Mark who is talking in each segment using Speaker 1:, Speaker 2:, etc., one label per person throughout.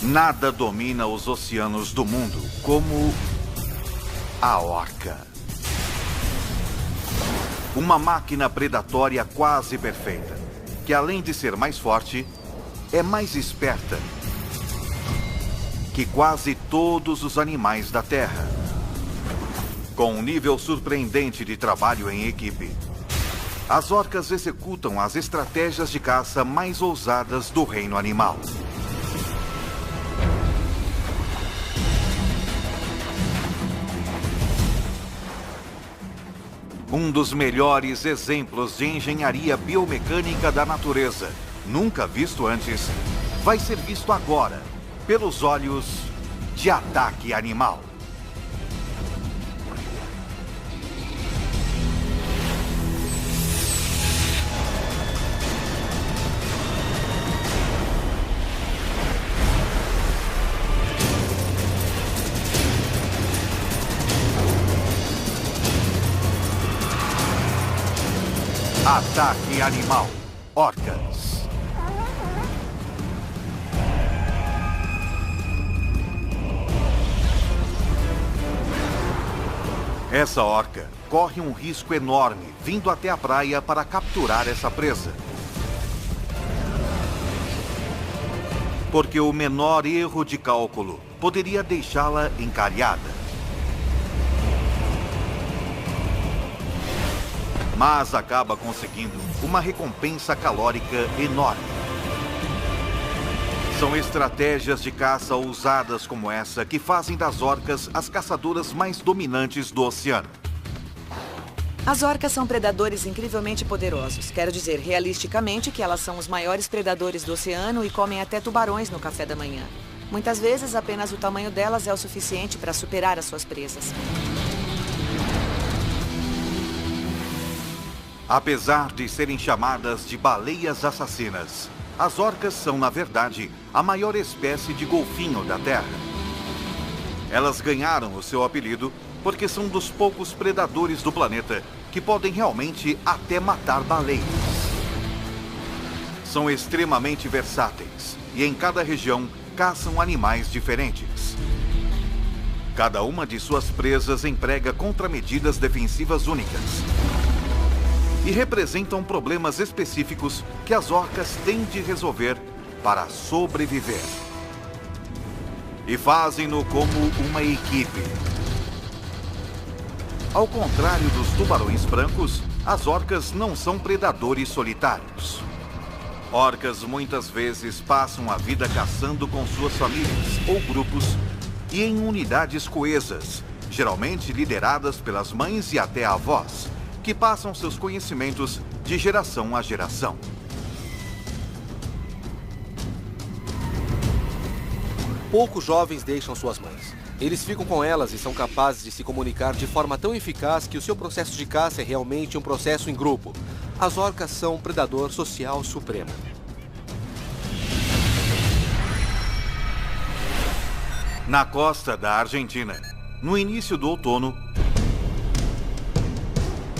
Speaker 1: Nada domina os oceanos do mundo como a orca. Uma máquina predatória quase perfeita, que além de ser mais forte, é mais esperta que quase todos os animais da Terra. Com um nível surpreendente de trabalho em equipe, as orcas executam as estratégias de caça mais ousadas do reino animal. Um dos melhores exemplos de engenharia biomecânica da natureza, nunca visto antes, vai ser visto agora pelos olhos de Ataque Animal. Ataque Animal. Orcas. Essa orca corre um risco enorme vindo até a praia para capturar essa presa. Porque o menor erro de cálculo poderia deixá-la encalhada. Mas acaba conseguindo uma recompensa calórica enorme. São estratégias de caça ousadas como essa que fazem das orcas as caçadoras mais dominantes do oceano.
Speaker 2: As orcas são predadores incrivelmente poderosos. Quero dizer, realisticamente, que elas são os maiores predadores do oceano e comem até tubarões no café da manhã. Muitas vezes, apenas o tamanho delas é o suficiente para superar as suas presas.
Speaker 1: Apesar de serem chamadas de baleias assassinas, as orcas são, na verdade, a maior espécie de golfinho da Terra. Elas ganharam o seu apelido porque são dos poucos predadores do planeta que podem realmente até matar baleias. São extremamente versáteis e em cada região caçam animais diferentes. Cada uma de suas presas emprega contramedidas defensivas únicas e representam problemas específicos que as orcas têm de resolver para sobreviver. E fazem-no como uma equipe. Ao contrário dos tubarões brancos, as orcas não são predadores solitários. Orcas muitas vezes passam a vida caçando com suas famílias ou grupos e em unidades coesas, geralmente lideradas pelas mães e até avós, que passam seus conhecimentos de geração a geração.
Speaker 3: Poucos jovens deixam suas mães. Eles ficam com elas e são capazes de se comunicar de forma tão eficaz que o seu processo de caça é realmente um processo em grupo. As orcas são um predador social supremo.
Speaker 1: Na costa da Argentina, no início do outono,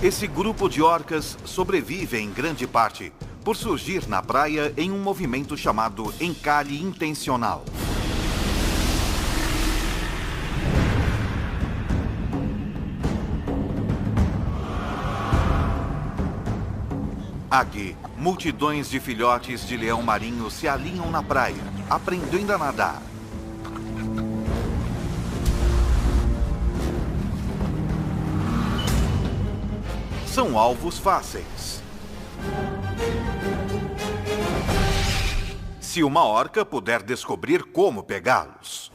Speaker 1: esse grupo de orcas sobrevive em grande parte por surgir na praia em um movimento chamado encalhe intencional. Aqui, multidões de filhotes de leão marinho se alinham na praia, aprendendo a nadar. São alvos fáceis. Se uma orca puder descobrir como pegá-los.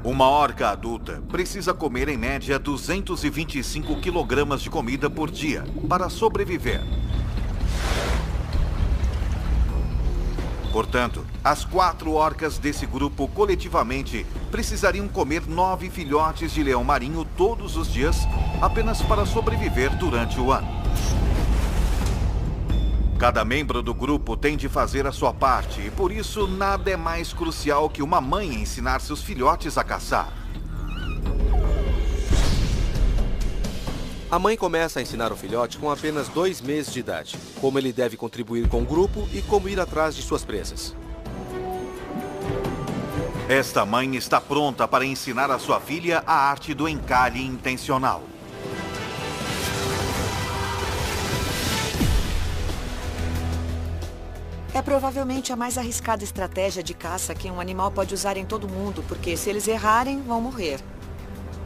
Speaker 1: Uma orca adulta precisa comer em média 225 quilogramas de comida por dia para sobreviver. Portanto, as 4 orcas desse grupo coletivamente precisariam comer 9 filhotes de leão marinho todos os dias apenas para sobreviver durante o ano. Cada membro do grupo tem de fazer a sua parte e por isso nada é mais crucial que uma mãe ensinar seus filhotes a caçar.
Speaker 3: A mãe começa a ensinar o filhote com apenas 2 meses de idade, como ele deve contribuir com o grupo e como ir atrás de suas presas.
Speaker 1: Esta mãe está pronta para ensinar a sua filha a arte do encalhe intencional.
Speaker 2: É provavelmente a mais arriscada estratégia de caça que um animal pode usar em todo mundo, porque se eles errarem, vão morrer.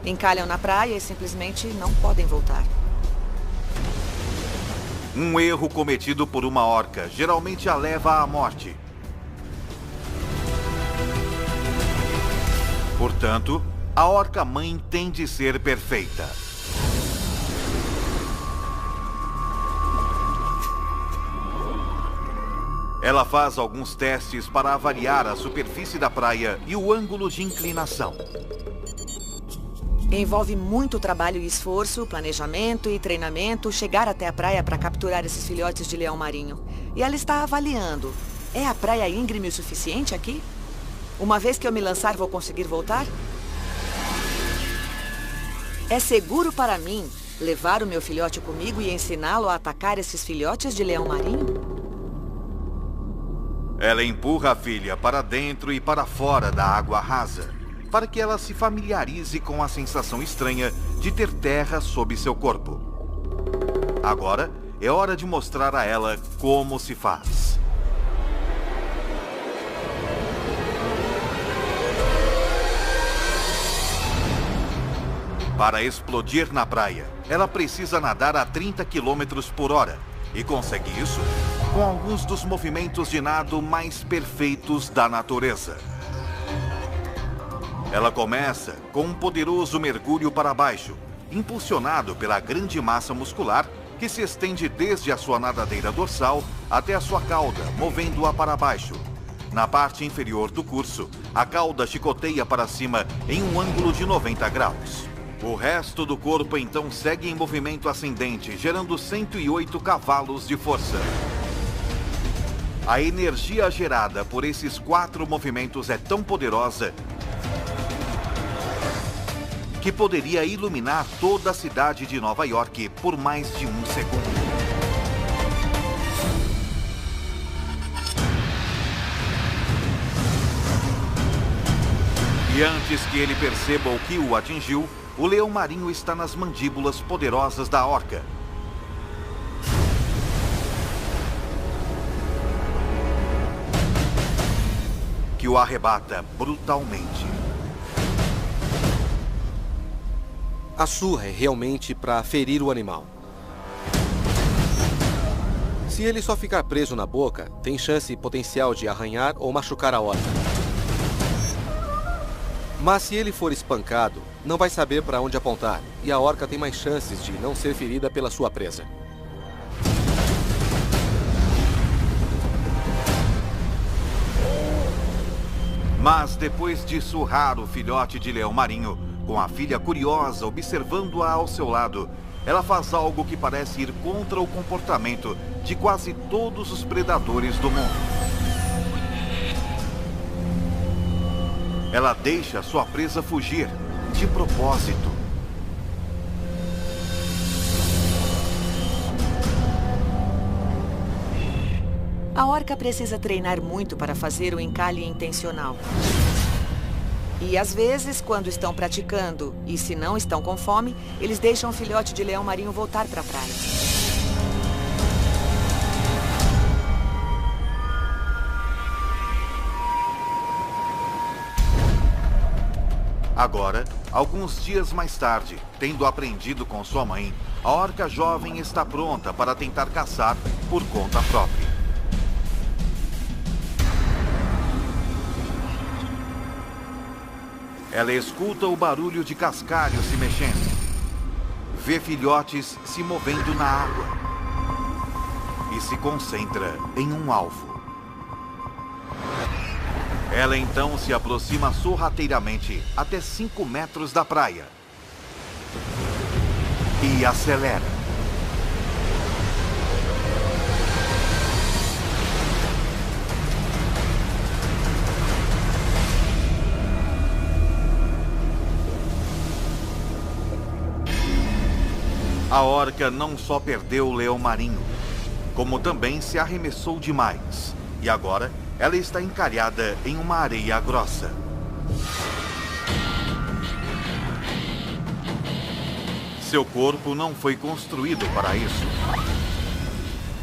Speaker 2: Encalham na praia e simplesmente não podem voltar.
Speaker 1: Um erro cometido por uma orca geralmente a leva à morte. Portanto, a orca-mãe tem de ser perfeita. Ela faz alguns testes para avaliar a superfície da praia e o ângulo de inclinação.
Speaker 2: Envolve muito trabalho e esforço, planejamento e treinamento chegar até a praia para capturar esses filhotes de leão marinho. E ela está avaliando. É a praia íngreme o suficiente aqui? Uma vez que eu me lançar, vou conseguir voltar? É seguro para mim levar o meu filhote comigo e ensiná-lo a atacar esses filhotes de leão marinho?
Speaker 1: Ela empurra a filha para dentro e para fora da água rasa, para que ela se familiarize com a sensação estranha de ter terra sob seu corpo. Agora é hora de mostrar a ela como se faz. Para explodir na praia, ela precisa nadar a 30 km por hora e consegue isso com alguns dos movimentos de nado mais perfeitos da natureza. Ela começa com um poderoso mergulho para baixo, impulsionado pela grande massa muscular que se estende desde a sua nadadeira dorsal até a sua cauda, movendo-a para baixo. Na parte inferior do curso, a cauda chicoteia para cima em um ângulo de 90 graus. O resto do corpo então segue em movimento ascendente, gerando 108 cavalos de força. A energia gerada por esses 4 movimentos é tão poderosa que poderia iluminar toda a cidade de Nova York por mais de um segundo. E antes que ele perceba o que o atingiu, o leão marinho está nas mandíbulas poderosas da orca. Que o arrebata brutalmente.
Speaker 3: A surra é realmente para ferir o animal. Se ele só ficar preso na boca, tem chance potencial de arranhar ou machucar a orca. Mas se ele for espancado, não vai saber para onde apontar, e a orca tem mais chances de não ser ferida pela sua presa.
Speaker 1: Mas depois de surrar o filhote de leão marinho, com a filha curiosa observando-a ao seu lado, ela faz algo que parece ir contra o comportamento de quase todos os predadores do mundo. Ela deixa sua presa fugir, de propósito.
Speaker 2: A orca precisa treinar muito para fazer o encalhe intencional. E às vezes, quando estão praticando e se não estão com fome, eles deixam o filhote de leão marinho voltar para a praia.
Speaker 1: Agora, alguns dias mais tarde, tendo aprendido com sua mãe, a orca jovem está pronta para tentar caçar por conta própria. Ela escuta o barulho de cascalho se mexendo. Vê filhotes se movendo na água. E se concentra em um alvo. Ela então se aproxima sorrateiramente até 5 metros da praia. E acelera. A orca não só perdeu o leão marinho, como também se arremessou demais. E agora ela está encalhada em uma areia grossa. Seu corpo não foi construído para isso.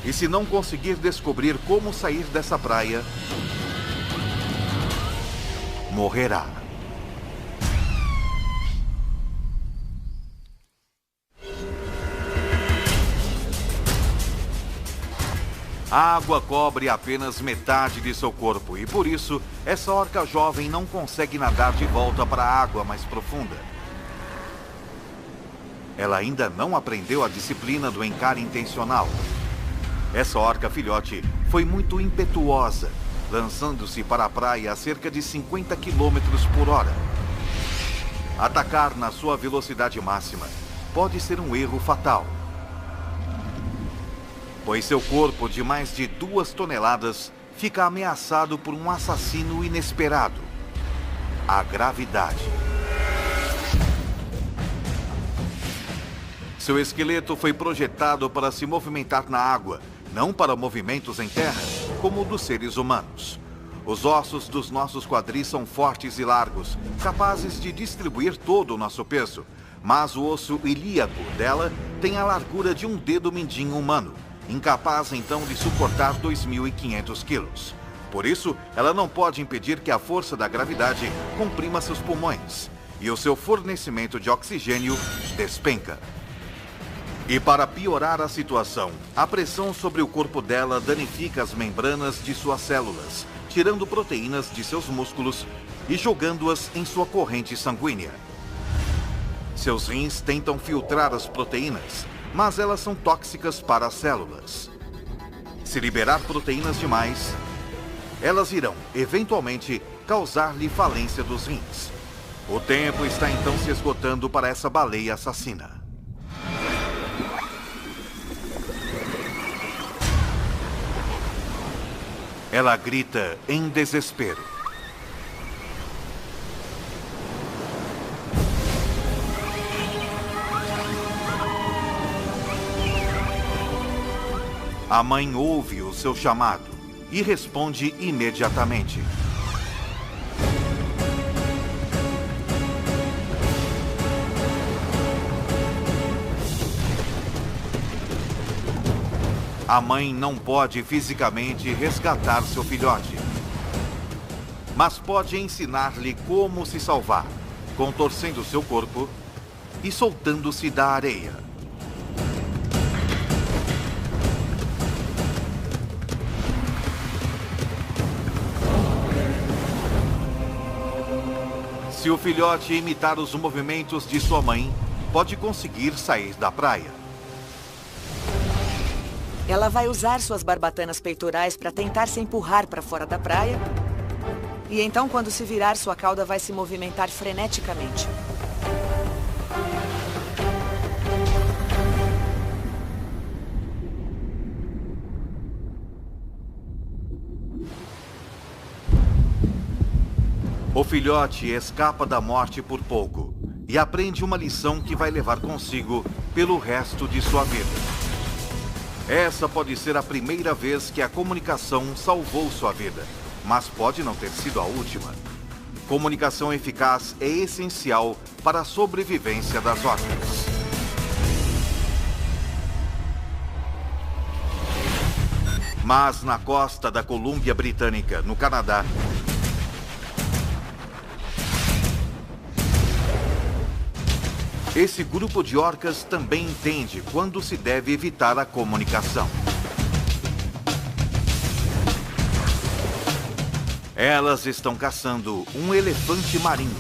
Speaker 1: E se não conseguir descobrir como sair dessa praia, morrerá. A água cobre apenas metade de seu corpo e, por isso, essa orca jovem não consegue nadar de volta para a água mais profunda. Ela ainda não aprendeu a disciplina do encare intencional. Essa orca filhote foi muito impetuosa, lançando-se para a praia a cerca de 50 km por hora. Atacar na sua velocidade máxima pode ser um erro fatal, pois seu corpo de mais de 2 toneladas fica ameaçado por um assassino inesperado: a gravidade. Seu esqueleto foi projetado para se movimentar na água, não para movimentos em terra, como o dos seres humanos. Os ossos dos nossos quadris são fortes e largos, capazes de distribuir todo o nosso peso, mas o osso ilíaco dela tem a largura de um dedo mindinho humano, incapaz então de suportar 2.500 quilos. Por isso, ela não pode impedir que a força da gravidade comprima seus pulmões, e o seu fornecimento de oxigênio despenca. E para piorar a situação, a pressão sobre o corpo dela danifica as membranas de suas células, tirando proteínas de seus músculos e jogando-as em sua corrente sanguínea. Seus rins tentam filtrar as proteínas, mas elas são tóxicas para as células. Se liberar proteínas demais, elas irão, eventualmente, causar-lhe falência dos rins. O tempo está então se esgotando para essa baleia assassina. Ela grita em desespero. A mãe ouve o seu chamado e responde imediatamente. A mãe não pode fisicamente resgatar seu filhote, mas pode ensinar-lhe como se salvar, contorcendo seu corpo e soltando-se da areia. Se o filhote imitar os movimentos de sua mãe, pode conseguir sair da praia.
Speaker 2: Ela vai usar suas barbatanas peitorais para tentar se empurrar para fora da praia. E então, quando se virar, sua cauda vai se movimentar freneticamente.
Speaker 1: O filhote escapa da morte por pouco e aprende uma lição que vai levar consigo pelo resto de sua vida. Essa pode ser a primeira vez que a comunicação salvou sua vida, mas pode não ter sido a última. Comunicação eficaz é essencial para a sobrevivência das orcas. Mas na costa da Colômbia Britânica, no Canadá, esse grupo de orcas também entende quando se deve evitar a comunicação. Elas estão caçando um elefante marinho.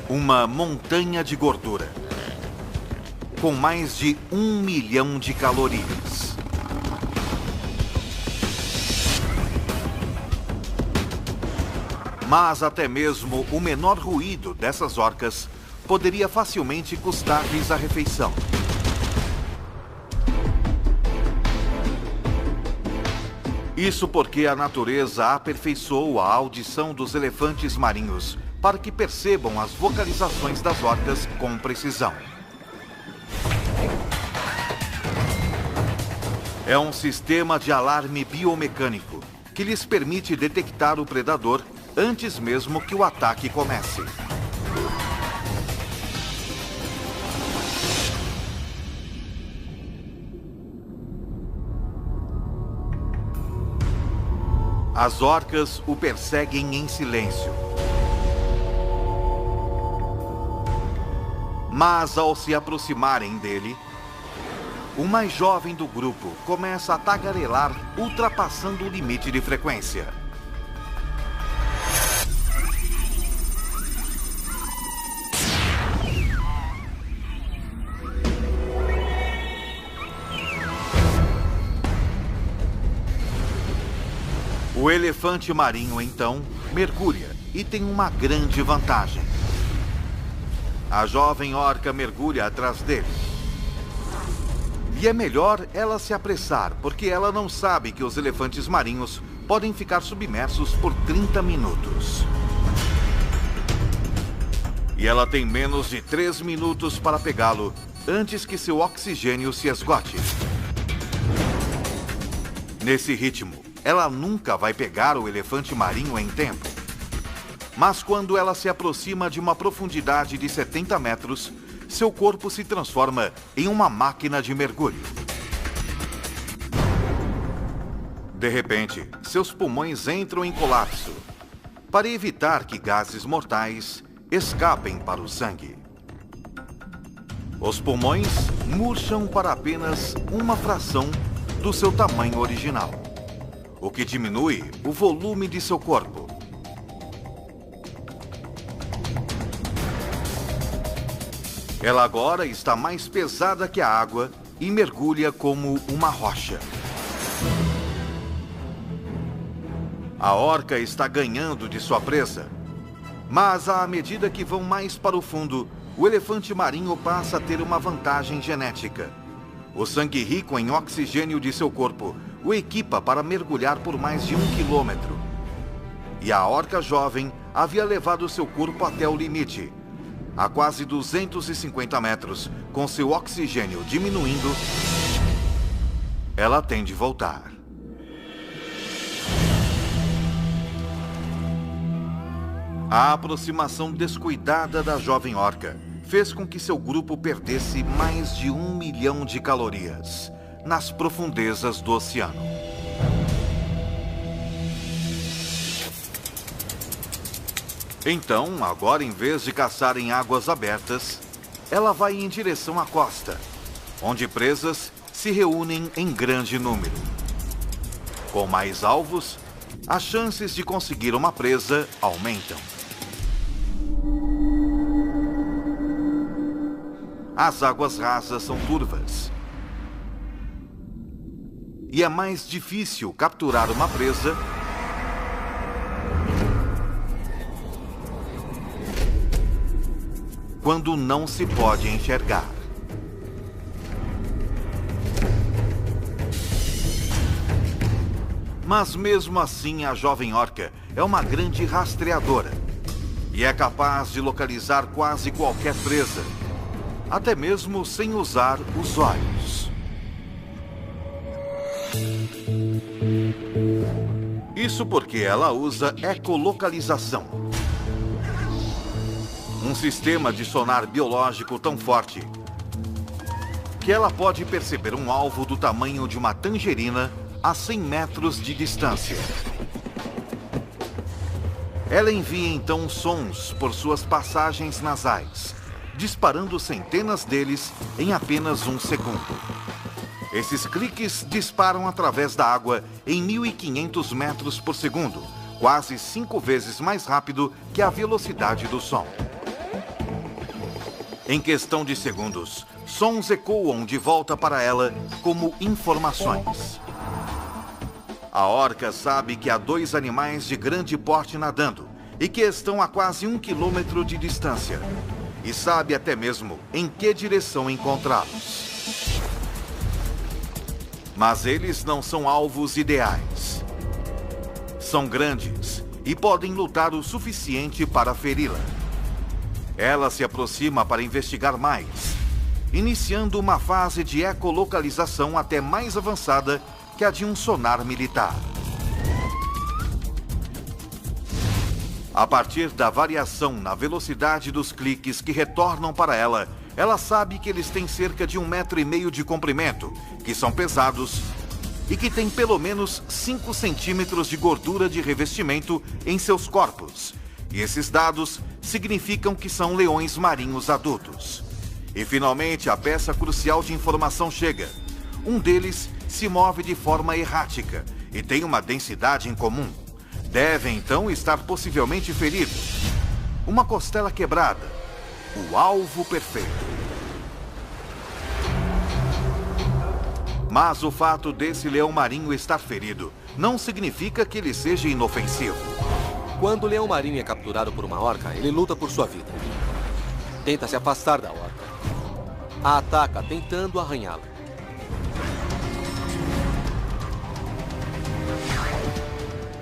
Speaker 1: Uma montanha de gordura, com mais de 1 milhão de calorias. Mas até mesmo o menor ruído dessas orcas poderia facilmente custar-lhes a refeição. Isso porque a natureza aperfeiçoou a audição dos elefantes marinhos para que percebam as vocalizações das orcas com precisão. É um sistema de alarme biomecânico que lhes permite detectar o predador antes mesmo que o ataque comece. As orcas o perseguem em silêncio. Mas ao se aproximarem dele, o mais jovem do grupo começa a tagarelar, ultrapassando o limite de frequência. O elefante marinho, então, mergulha e tem uma grande vantagem. A jovem orca mergulha atrás dele. E é melhor ela se apressar, porque ela não sabe que os elefantes marinhos podem ficar submersos por 30 minutos. E ela tem menos de 3 minutos para pegá-lo antes que seu oxigênio se esgote. Nesse ritmo, ela nunca vai pegar o elefante marinho em tempo. Mas quando ela se aproxima de uma profundidade de 70 metros, seu corpo se transforma em uma máquina de mergulho. De repente, seus pulmões entram em colapso, para evitar que gases mortais escapem para o sangue. Os pulmões murcham para apenas uma fração do seu tamanho original, o que diminui o volume de seu corpo. Ela agora está mais pesada que a água e mergulha como uma rocha. A orca está ganhando de sua presa, mas à medida que vão mais para o fundo, o elefante marinho passa a ter uma vantagem genética. O sangue rico em oxigênio de seu corpo o equipa para mergulhar por mais de 1 quilômetro. E a orca jovem havia levado seu corpo até o limite. A quase 250 metros, com seu oxigênio diminuindo, ela tem de voltar. A aproximação descuidada da jovem orca fez com que seu grupo perdesse mais de 1 milhão de calorias nas profundezas do oceano. Então, agora, em vez de caçar em águas abertas, ela vai em direção à costa, onde presas se reúnem em grande número. Com mais alvos, as chances de conseguir uma presa aumentam. As águas rasas são turvas. E é mais difícil capturar uma presa quando não se pode enxergar. Mas mesmo assim, a jovem orca é uma grande rastreadora e é capaz de localizar quase qualquer presa, até mesmo sem usar os olhos. Isso porque ela usa ecolocalização, um sistema de sonar biológico tão forte que ela pode perceber um alvo do tamanho de uma tangerina a 100 metros de distância. Ela envia então sons por suas passagens nasais, disparando centenas deles em apenas 1 segundo. Esses cliques disparam através da água em 1.500 metros por segundo, quase 5 vezes mais rápido que a velocidade do som. Em questão de segundos, sons ecoam de volta para ela como informações. A orca sabe que há 2 animais de grande porte nadando e que estão a quase 1 quilômetro de distância. E sabe até mesmo em que direção encontrá-los. Mas eles não são alvos ideais. São grandes e podem lutar o suficiente para feri-la. Ela se aproxima para investigar mais iniciando uma fase de ecolocalização até mais avançada que a de um sonar militar. A partir da variação na velocidade dos cliques que retornam para ela, ela sabe que eles têm cerca de 1,5 metro de comprimento, que são pesados e que têm pelo menos 5 centímetros de gordura de revestimento em seus corpos. E esses dados significam que são leões marinhos adultos. E finalmente a peça crucial de informação chega. Um deles se move de forma errática e tem uma densidade incomum. Deve então estar possivelmente ferido. Uma costela quebrada. O alvo perfeito. Mas o fato desse leão marinho estar ferido não significa que ele seja inofensivo.
Speaker 3: Quando o leão marinho é capturado por uma orca, ele luta por sua vida. Tenta se afastar da orca. A ataca tentando arranhá-la.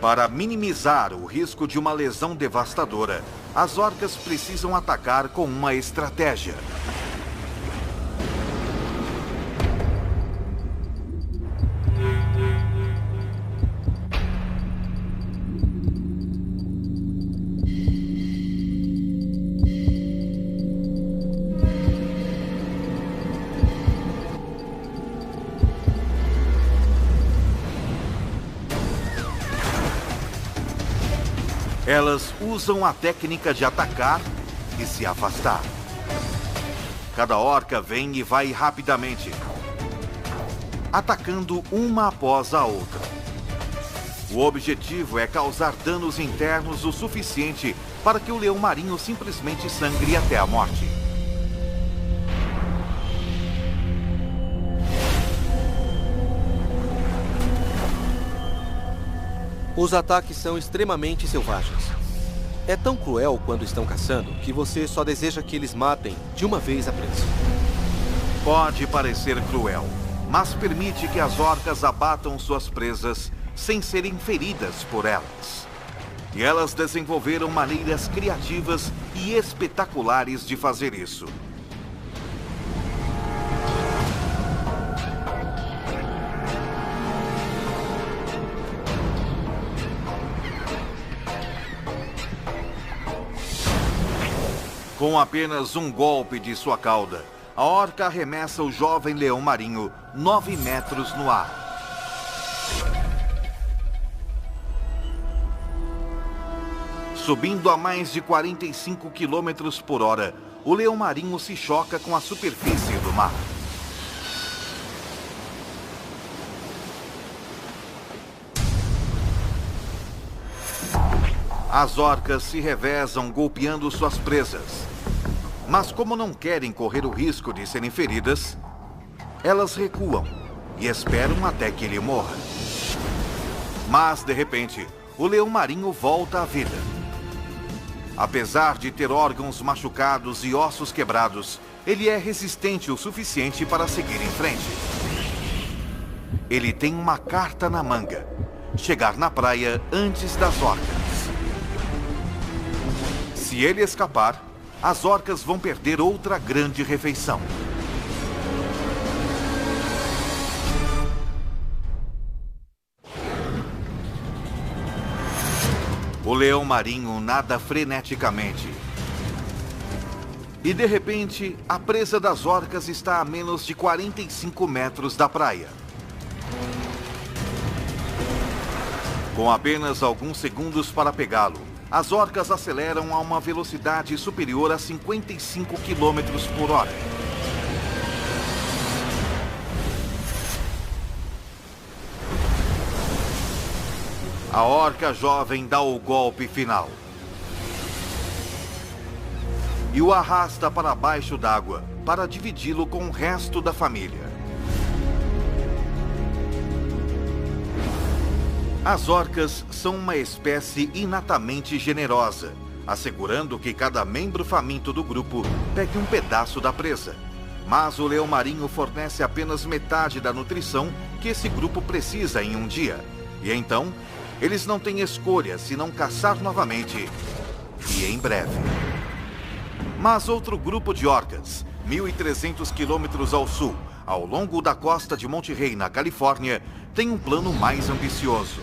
Speaker 1: Para minimizar o risco de uma lesão devastadora, as orcas precisam atacar com uma estratégia. Elas usam a técnica de atacar e se afastar. Cada orca vem e vai rapidamente, atacando uma após a outra. O objetivo é causar danos internos o suficiente para que o leão marinho simplesmente sangre até a morte.
Speaker 3: Os ataques são extremamente selvagens. É tão cruel quando estão caçando que você só deseja que eles matem de uma vez a presa.
Speaker 1: Pode parecer cruel, mas permite que as orcas abatam suas presas sem serem feridas por elas. E elas desenvolveram maneiras criativas e espetaculares de fazer isso. Com apenas um golpe de sua cauda, a orca arremessa o jovem leão marinho 9 metros no ar. Subindo a mais de 45 quilômetros por hora, o leão marinho se choca com a superfície do mar. As orcas se revezam golpeando suas presas. Mas como não querem correr o risco de serem feridas, elas recuam e esperam até que ele morra. Mas, de repente, o leão marinho volta à vida. Apesar de ter órgãos machucados e ossos quebrados, ele é resistente o suficiente para seguir em frente. Ele tem uma carta na manga: chegar na praia antes das orcas. Se ele escapar, as orcas vão perder outra grande refeição. O leão marinho nada freneticamente. E de repente, a presa das orcas está a menos de 45 metros da praia. Com apenas alguns segundos para pegá-lo, as orcas aceleram a uma velocidade superior a 55 quilômetros por hora. A orca jovem dá o golpe final e o arrasta para baixo d'água para dividi-lo com o resto da família. As orcas são uma espécie inatamente generosa, assegurando que cada membro faminto do grupo pegue um pedaço da presa. Mas o leão marinho fornece apenas metade da nutrição que esse grupo precisa em um dia. E então, eles não têm escolha senão caçar novamente, e em breve. Mas outro grupo de orcas, 1.300 quilômetros ao sul, ao longo da costa de Monte Rey, na Califórnia, tem um plano mais ambicioso: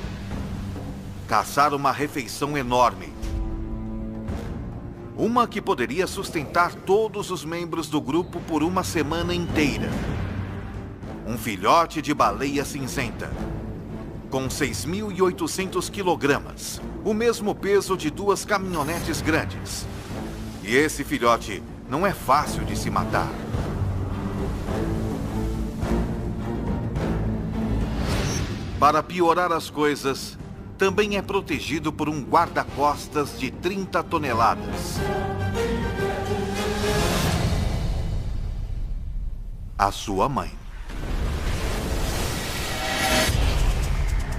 Speaker 1: caçar uma refeição enorme. Uma que poderia sustentar todos os membros do grupo por uma semana inteira. Um filhote de baleia cinzenta, com 6.800 quilogramas, o mesmo peso de 2 caminhonetes grandes. E esse filhote não é fácil de se matar. Para piorar as coisas, também é protegido por um guarda-costas de 30 toneladas. A sua mãe.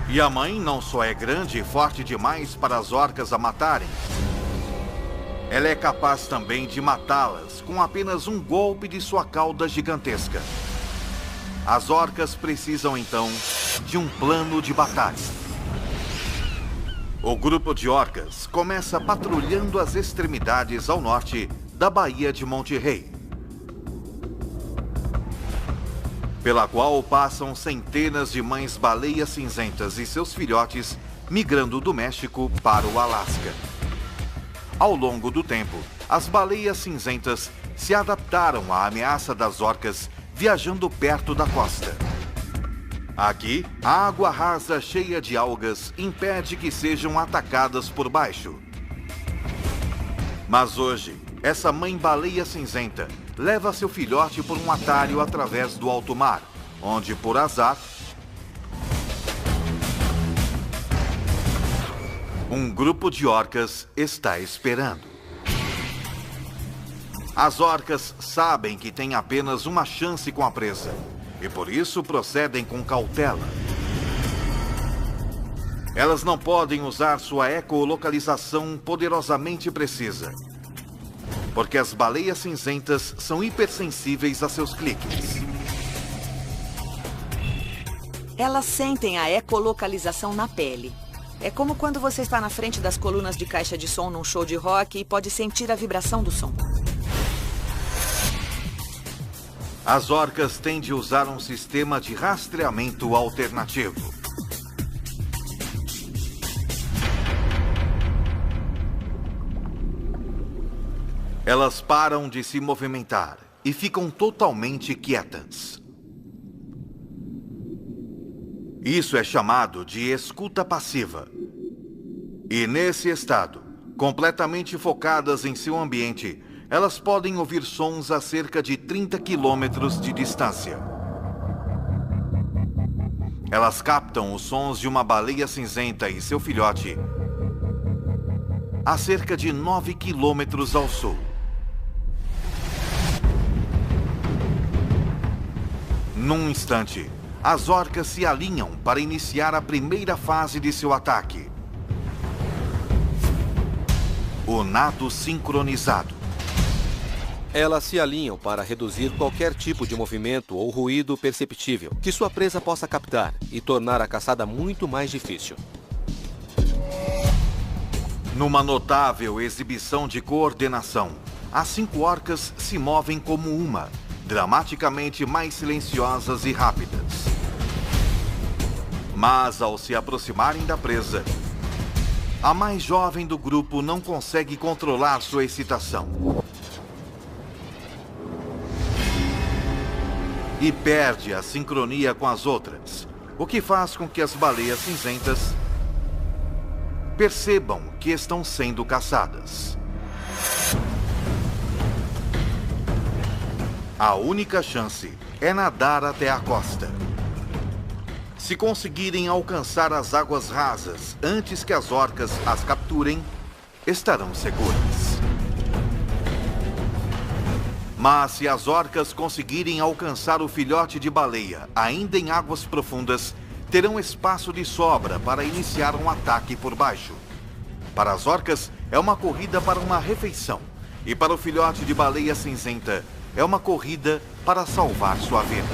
Speaker 1: E a mãe não só é grande e forte demais para as orcas a matarem, ela é capaz também de matá-las com apenas um golpe de sua cauda gigantesca. As orcas precisam, então, de um plano de batalha. O grupo de orcas começa patrulhando as extremidades ao norte da Baía de Monte Rey, pela qual passam centenas de mães baleias cinzentas e seus filhotes migrando do México para o Alasca. Ao longo do tempo, as baleias cinzentas se adaptaram à ameaça das orcas viajando perto da costa. Aqui, a água rasa cheia de algas impede que sejam atacadas por baixo. Mas hoje, essa mãe baleia cinzenta leva seu filhote por um atalho através do alto mar, onde, por azar, um grupo de orcas está esperando. As orcas sabem que têm apenas uma chance com a presa, e por isso procedem com cautela. Elas não podem usar sua ecolocalização poderosamente precisa, porque as baleias cinzentas são hipersensíveis a seus cliques.
Speaker 2: Elas sentem a ecolocalização na pele. É como quando você está na frente das colunas de caixa de som num show de rock e pode sentir a vibração do som.
Speaker 1: As orcas têm de usar um sistema de rastreamento alternativo. Elas param de se movimentar e ficam totalmente quietas. Isso é chamado de escuta passiva. E nesse estado, completamente focadas em seu ambiente, elas podem ouvir sons a cerca de 30 quilômetros de distância. Elas captam os sons de uma baleia cinzenta e seu filhote a cerca de 9 quilômetros ao sul. Num instante, as orcas se alinham para iniciar a primeira fase de seu ataque: o nado sincronizado.
Speaker 3: Elas se alinham para reduzir qualquer tipo de movimento ou ruído perceptível que sua presa possa captar e tornar a caçada muito mais difícil.
Speaker 1: Numa notável exibição de coordenação, as 5 orcas se movem como uma, dramaticamente mais silenciosas e rápidas. Mas ao se aproximarem da presa, a mais jovem do grupo não consegue controlar sua excitação e perde a sincronia com as outras, o que faz com que as baleias cinzentas percebam que estão sendo caçadas. A única chance é nadar até a costa. Se conseguirem alcançar as águas rasas antes que as orcas as capturem, estarão seguras. Mas se as orcas conseguirem alcançar o filhote de baleia ainda em águas profundas, terão espaço de sobra para iniciar um ataque por baixo. Para as orcas, é uma corrida para uma refeição. E para o filhote de baleia cinzenta, é uma corrida para salvar sua vida.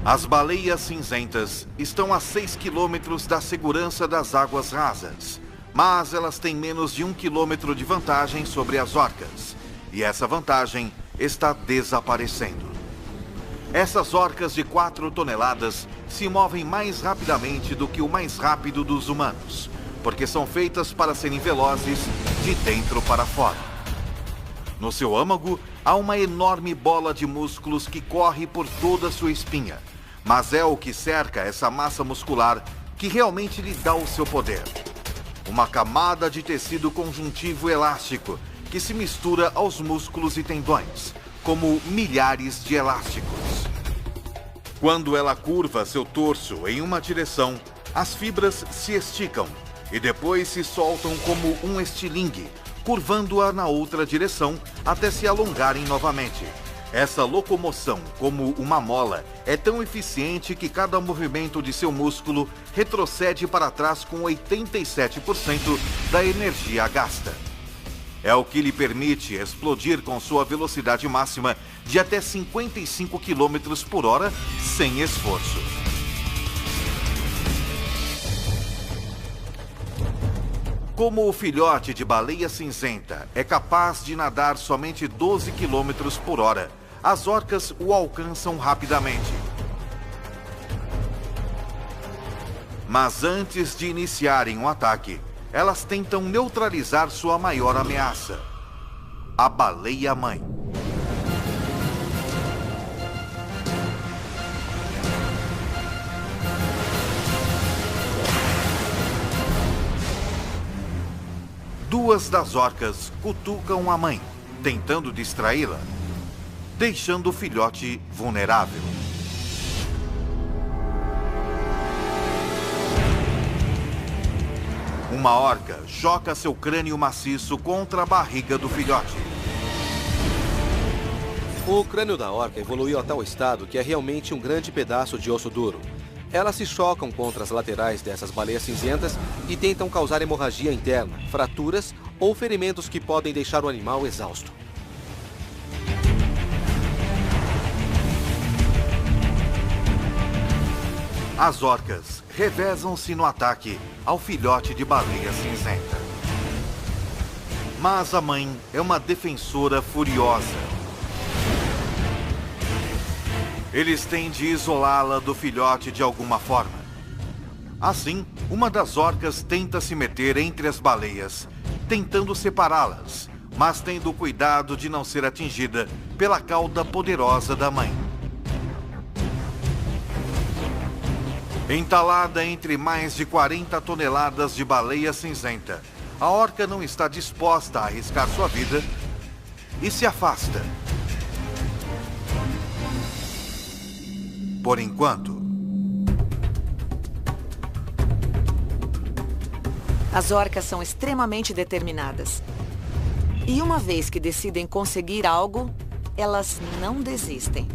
Speaker 1: As baleias cinzentas estão a 6 quilômetros da segurança das águas rasas, mas elas têm menos de 1 quilômetro de vantagem sobre as orcas, e essa vantagem está desaparecendo. Essas orcas de 4 toneladas se movem mais rapidamente do que o mais rápido dos humanos, porque são feitas para serem velozes de dentro para fora. No seu âmago, há uma enorme bola de músculos que corre por toda a sua espinha, mas é o que cerca essa massa muscular que realmente lhe dá o seu poder. Uma camada de tecido conjuntivo elástico que se mistura aos músculos e tendões, como milhares de elásticos. Quando ela curva seu torso em uma direção, as fibras se esticam e depois se soltam como um estilingue, curvando-a na outra direção até se alongarem novamente. Essa locomoção, como uma mola, é tão eficiente que cada movimento de seu músculo retrocede para trás com 87% da energia gasta. É o que lhe permite explodir com sua velocidade máxima de até 55 km por hora sem esforço. Como o filhote de baleia cinzenta é capaz de nadar somente 12 km por hora, as orcas o alcançam rapidamente. Mas antes de iniciarem um ataque, elas tentam neutralizar sua maior ameaça: a baleia-mãe. Duas das orcas cutucam a mãe, tentando distraí-la, deixando o filhote vulnerável. Uma orca choca seu crânio maciço contra a barriga do filhote.
Speaker 3: O crânio da orca evoluiu a tal estado que é realmente um grande pedaço de osso duro. Elas se chocam contra as laterais dessas baleias cinzentas e tentam causar hemorragia interna, fraturas ou ferimentos que podem deixar o animal exausto.
Speaker 1: As orcas revezam-se no ataque ao filhote de baleia cinzenta. Mas a mãe é uma defensora furiosa. Eles têm de isolá-la do filhote de alguma forma. Assim, uma das orcas tenta se meter entre as baleias, tentando separá-las, mas tendo cuidado de não ser atingida pela cauda poderosa da mãe. Entalada entre mais de 40 toneladas de baleia cinzenta, a orca não está disposta a arriscar sua vida e se afasta. Por enquanto.
Speaker 2: As orcas são extremamente determinadas. E uma vez que decidem conseguir algo, elas não desistem.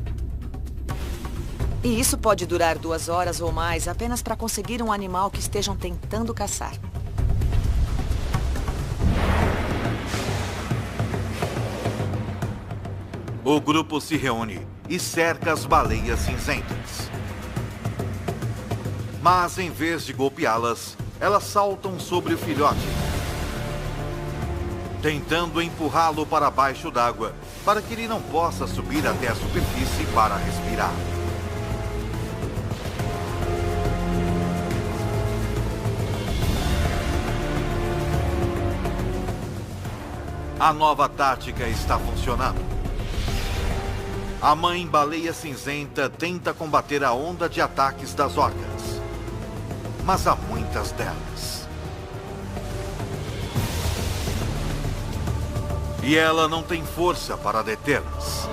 Speaker 2: E isso pode durar 2 horas ou mais apenas para conseguir um animal que estejam tentando caçar.
Speaker 1: O grupo se reúne e cerca as baleias cinzentas. Mas em vez de golpeá-las, elas saltam sobre o filhote, tentando empurrá-lo para baixo d'água para que ele não possa subir até a superfície para respirar. A nova tática está funcionando. A mãe baleia cinzenta tenta combater a onda de ataques das orcas, mas há muitas delas. E ela não tem força para detê-las.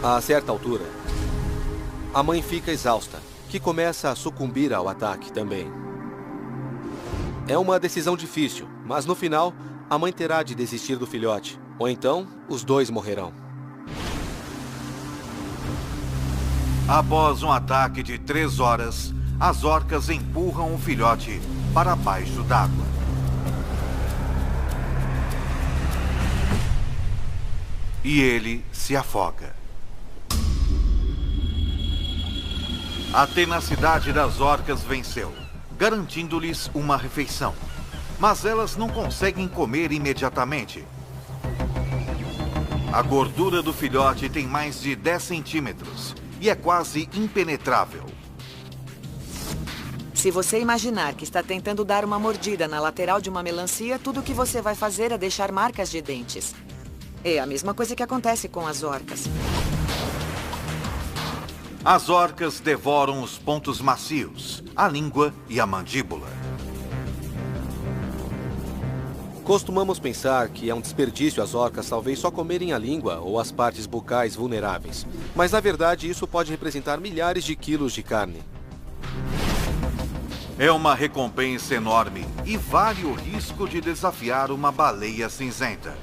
Speaker 3: A certa altura, a mãe fica exausta, que começa a sucumbir ao ataque também. É uma decisão difícil, mas no final, a mãe terá de desistir do filhote, ou então os dois morrerão.
Speaker 1: Após um ataque de 3 horas, as orcas empurram o filhote para baixo d'água. e ele se afoga. A tenacidade das orcas venceu, garantindo-lhes uma refeição. Mas elas não conseguem comer imediatamente. A gordura do filhote tem mais de 10 centímetros e é quase impenetrável.
Speaker 2: Se você imaginar que está tentando dar uma mordida na lateral de uma melancia, tudo o que você vai fazer é deixar marcas de dentes. É a mesma coisa que acontece com as orcas.
Speaker 1: As orcas devoram os pontos macios, a língua e a mandíbula.
Speaker 3: Costumamos pensar que é um desperdício as orcas talvez só comerem a língua ou as partes bucais vulneráveis. Mas na verdade isso pode representar milhares de quilos de carne.
Speaker 1: É uma recompensa enorme e vale o risco de desafiar uma baleia cinzenta.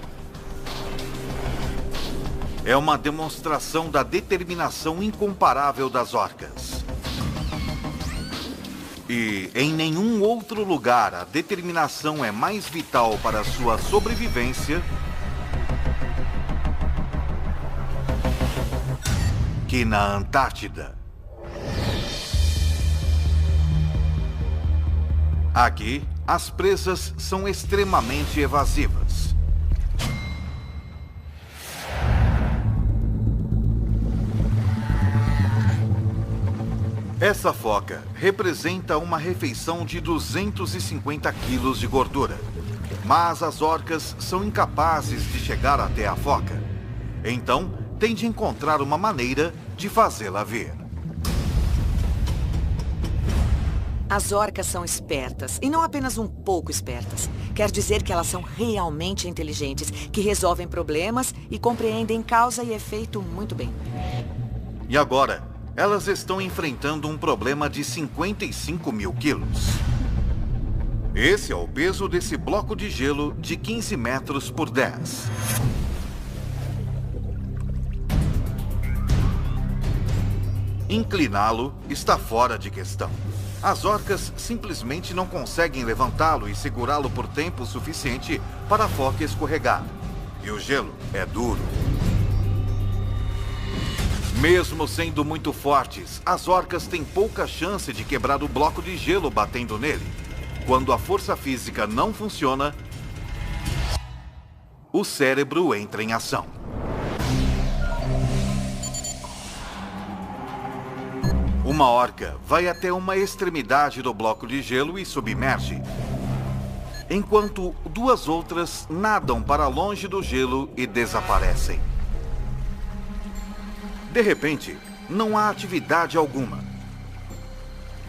Speaker 1: É uma demonstração da determinação incomparável das orcas. E em nenhum outro lugar a determinação é mais vital para sua sobrevivência que na Antártida. Aqui, as presas são extremamente evasivas. Essa foca representa uma refeição de 250 quilos de gordura. Mas as orcas são incapazes de chegar até a foca. Então, tem de encontrar uma maneira de fazê-la vir.
Speaker 2: As orcas são espertas, e não apenas um pouco espertas. Quer dizer que elas são realmente inteligentes, que resolvem problemas e compreendem causa e efeito muito bem.
Speaker 1: E agora, elas estão enfrentando um problema de 55 mil quilos. Esse é o peso desse bloco de gelo de 15 metros por 10. Incliná-lo está fora de questão. As orcas simplesmente não conseguem levantá-lo e segurá-lo por tempo suficiente para a foca escorregar. E o gelo é duro. Mesmo sendo muito fortes, as orcas têm pouca chance de quebrar o bloco de gelo batendo nele. Quando a força física não funciona, o cérebro entra em ação. Uma orca vai até uma extremidade do bloco de gelo e submerge, enquanto duas outras nadam para longe do gelo e desaparecem. De repente, não há atividade alguma.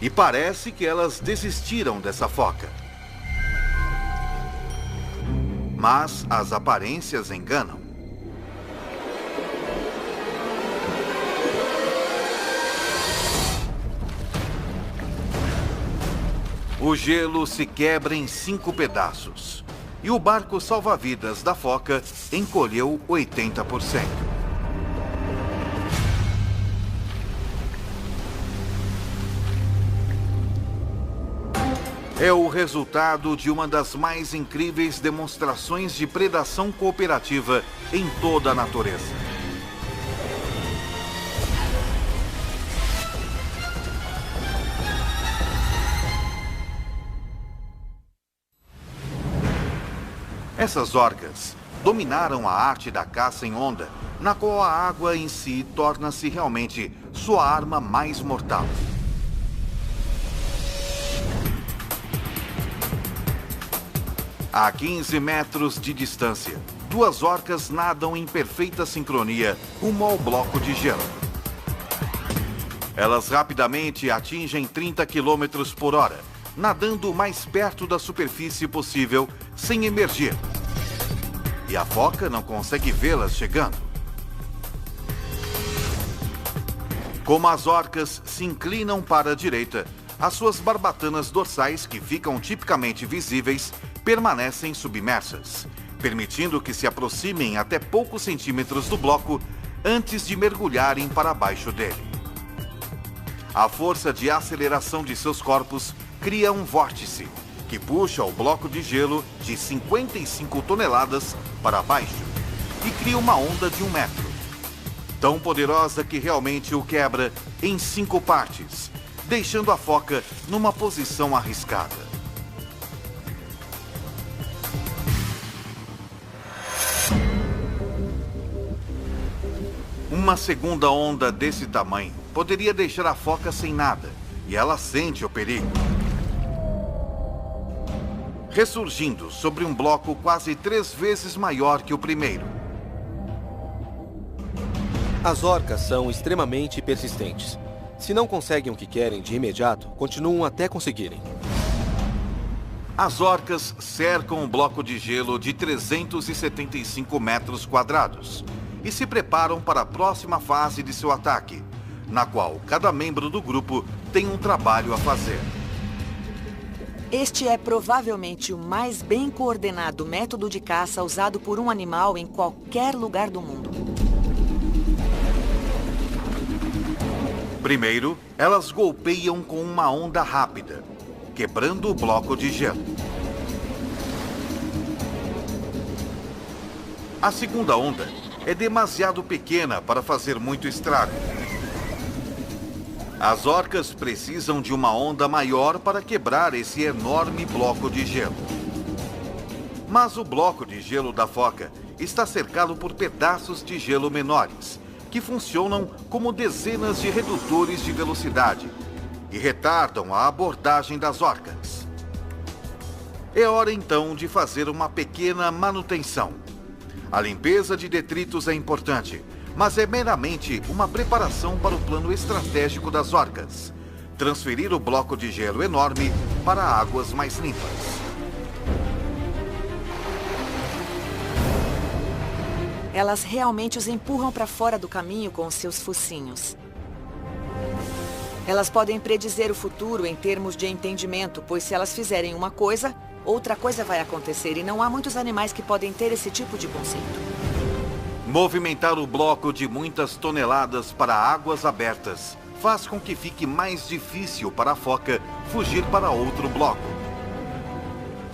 Speaker 1: E parece que elas desistiram dessa foca. Mas as aparências enganam. O gelo se quebra em 5 pedaços. E o barco salva-vidas da foca encolheu 80%. É o resultado de uma das mais incríveis demonstrações de predação cooperativa em toda a natureza. Essas orcas dominaram a arte da caça em onda, na qual a água em si torna-se realmente sua arma mais mortal. A 15 metros de distância, duas orcas nadam em perfeita sincronia rumo ao bloco de gelo. Elas rapidamente atingem 30 km por hora, nadando o mais perto da superfície possível, sem emergir. E a foca não consegue vê-las chegando. Como as orcas se inclinam para a direita, as suas barbatanas dorsais, que ficam tipicamente visíveis, permanecem submersas, permitindo que se aproximem até poucos centímetros do bloco antes de mergulharem para baixo dele. A força de aceleração de seus corpos cria um vórtice que puxa o bloco de gelo de 55 toneladas para baixo. e cria uma onda de 1 metro. Tão poderosa que realmente o quebra em 5 partes, deixando a foca numa posição arriscada. Uma segunda onda desse tamanho poderia deixar a foca sem nada, e ela sente o perigo. Ressurgindo sobre um bloco quase 3 vezes maior que o primeiro.
Speaker 3: As orcas são extremamente persistentes. Se não conseguem o que querem de imediato, continuam até conseguirem.
Speaker 1: As orcas cercam um bloco de gelo de 375 metros quadrados e se preparam para a próxima fase de seu ataque, na qual cada membro do grupo tem um trabalho a fazer.
Speaker 2: Este é provavelmente o mais bem coordenado método de caça usado por um animal em qualquer lugar do mundo.
Speaker 1: Primeiro, elas golpeiam com uma onda rápida, quebrando o bloco de gelo. A segunda onda é demasiado pequena para fazer muito estrago. As orcas precisam de uma onda maior para quebrar esse enorme bloco de gelo. Mas o bloco de gelo da foca está cercado por pedaços de gelo menores, que funcionam como dezenas de redutores de velocidade e retardam a abordagem das orcas. É hora então de fazer uma pequena manutenção. A limpeza de detritos é importante, mas é meramente uma preparação para o plano estratégico das orcas: transferir o bloco de gelo enorme para águas mais limpas.
Speaker 2: Elas realmente os empurram para fora do caminho com os seus focinhos. Elas podem predizer o futuro em termos de entendimento, pois se elas fizerem uma coisa, outra coisa vai acontecer, e não há muitos animais que podem ter esse tipo de conceito.
Speaker 1: Movimentar o bloco de muitas toneladas para águas abertas faz com que fique mais difícil para a foca fugir para outro bloco.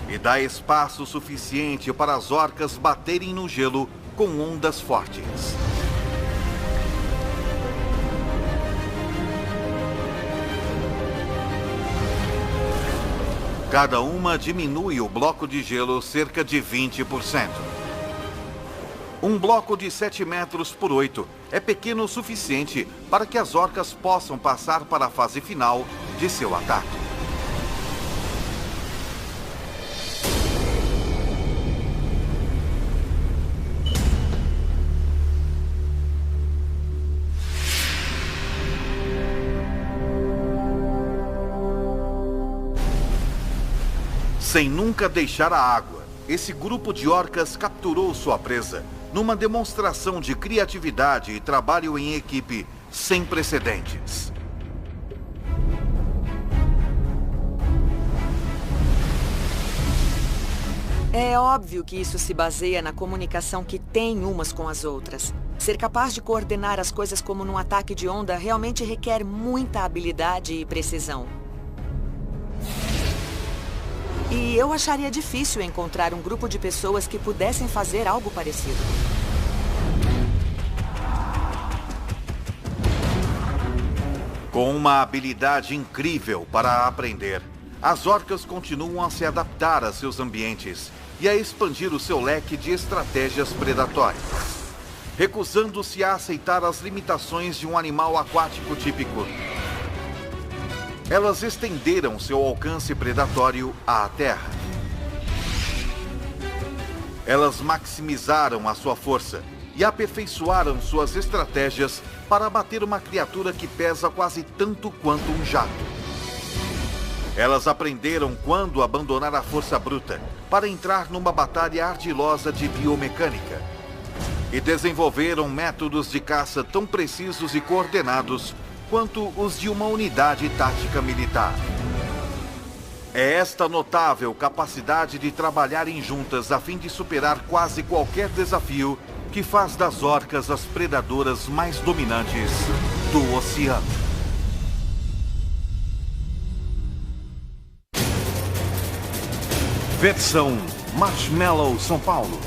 Speaker 1: E dá espaço suficiente para as orcas baterem no gelo com ondas fortes. Cada uma diminui o bloco de gelo cerca de 20%. Um bloco de 7 metros por 8 é pequeno o suficiente para que as orcas possam passar para a fase final de seu ataque. Sem nunca deixar a água, esse grupo de orcas capturou sua presa numa demonstração de criatividade e trabalho em equipe sem precedentes.
Speaker 2: É óbvio que isso se baseia na comunicação que têm umas com as outras. Ser capaz de coordenar as coisas como num ataque de onda realmente requer muita habilidade e precisão. E eu acharia difícil encontrar um grupo de pessoas que pudessem fazer algo parecido.
Speaker 1: Com uma habilidade incrível para aprender, as orcas continuam a se adaptar a seus ambientes e a expandir o seu leque de estratégias predatórias, recusando-se a aceitar as limitações de um animal aquático típico. Elas estenderam seu alcance predatório à terra. Elas maximizaram a sua força e aperfeiçoaram suas estratégias para abater uma criatura que pesa quase tanto quanto um jato. Elas aprenderam quando abandonar a força bruta para entrar numa batalha ardilosa de biomecânica. E desenvolveram métodos de caça tão precisos e coordenados quanto os de uma unidade tática militar. É esta notável capacidade de trabalharem juntas a fim de superar quase qualquer desafio que faz das orcas as predadoras mais dominantes do oceano. Versão Marshmallow São Paulo.